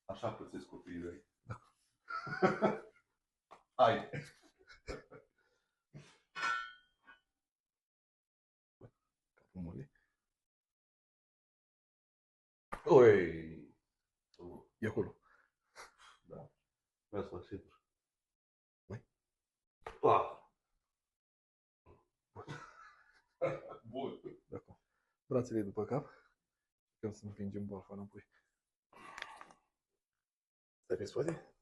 Așa pățesc copiii mei. Hai! Capul mole. Oi! E acolo. Da. Vreau să fac sigur. Mai? Bun. D'accord. Brațele după cap. Când să împingem balfa înapoi. Stai pe spate.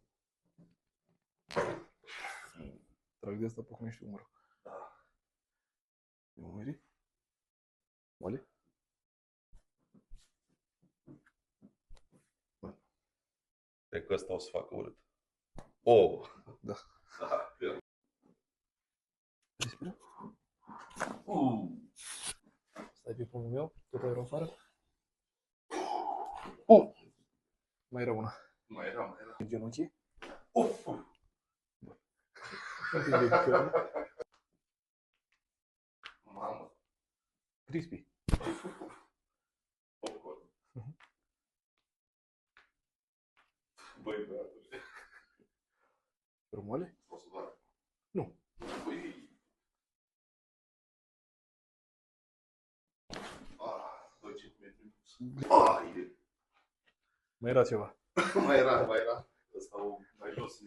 Trag de asta, pocnește umărul. Da. Umerii. Moale. Cred că ăsta o să facă urât. Oh! Da. Da. Respiră. Stai pe pumnul meu, tot aerul afară. Mai era una. Mai era. Genunchii. Uf! Întinde cărul. Mamă! Crispy. Popcorn. Băi, băiatule. Cărul moale? O să doară. Nu. Ui! 2 centimetri. Ai! Mai era ceva. Mai era. Ăsta o mai jos.